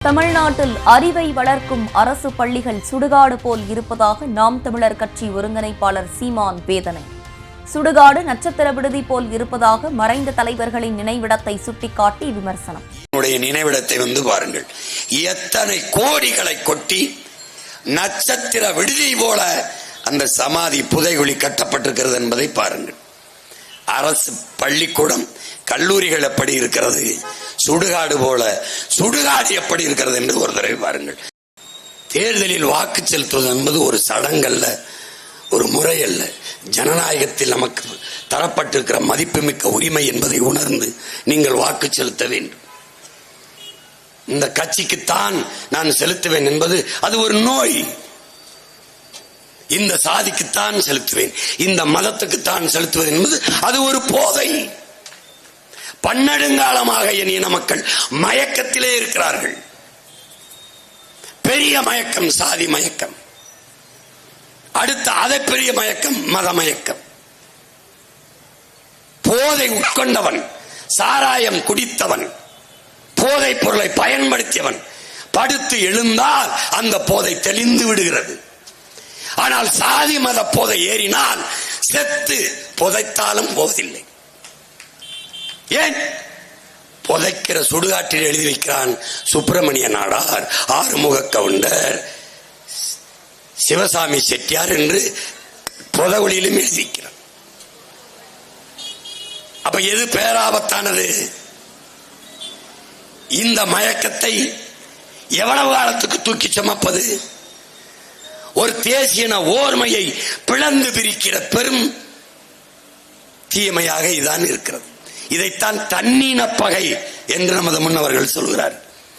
தமிழ்நாட்டில் அறிவை வளர்க்கும் அரசு பள்ளிகள் சுடுகாடு போல் இருப்பதாக நாம் தமிழர் கட்சி ஒருங்கிணைப்பாளர் சீமான் வேதனை. சுடுகாடு நட்சத்திர விடுதி போல் இருப்பதாக மறைந்த தலைவர்களின் நினைவிடத்தை சுட்டிக்காட்டி விமர்சனம். நினைவிடத்தை வந்து பாருங்கள், எத்தனை கோடிகளை கொட்டி நட்சத்திர விடுதி போல அந்த சமாதி புதைகுழி கட்டப்பட்டிருக்கிறது என்பதை பாருங்கள். அரசு பள்ளிக்கூடம் கல்லூரிகள் எப்படி இருக்கிறது, சுடுகாடு போல சுடுகாடு எப்படி இருக்கிறது என்று ஒரு தடவை பாருங்கள். தேர்தலில் வாக்கு செலுத்துவது என்பது ஒரு சடங்கல்ல, ஒரு முறை அல்ல. ஜனநாயகத்தில் நமக்கு தரப்பட்டிருக்கிற மதிப்புமிக்க உரிமை என்பதை உணர்ந்து நீங்கள் வாக்கு செலுத்த வேண்டும். இந்த கட்சிக்குத்தான் நான் செலுத்துவேன் என்பது அது ஒரு நோய். இந்த சாதிக்குத்தான் செலுத்துவேன், இந்த மதத்துக்குத்தான் செலுத்துவேன் என்பது அது ஒரு போதை. பன்னெடுங்காலமாக என் இன மக்கள் மயக்கத்திலே இருக்கிறார்கள். பெரிய மயக்கம் சாதி மயக்கம், அடுத்த அதை பெரிய மயக்கம் மத மயக்கம். போதை உட்கொண்டவன், சாராயம் குடித்தவன், போதை பொருளை பயன்படுத்தியவன் படுத்து எழுந்தால் அந்த போதை தெளிந்து விடுகிறது. ஆனால் சாதி மத போதை ஏறினால் செத்து புதைத்தாலும் போவதில்லை. ஏன்? புதைக்கிற சுடுகாட்டில் எழுதி வைக்கிறான் சுப்பிரமணிய நாடார், ஆறுமுக கவுண்டர், சிவசாமி செட்டியார் என்று புதவுளியிலும் எழுதி வைக்கிறான். அப்ப எது பேராபத்தானது? இந்த மயக்கத்தை எவ்வளவு காலத்துக்கு தூக்கி சுமப்பது? ஒரு தேசியன ஓர்மையை பிளந்து பிரிக்கிற பெரும் தீமையாக இதான் இருக்கிறது. இதைத்தான் தன்னின பகை என்று நமது முன்னவர்கள் சொல்கிறார்.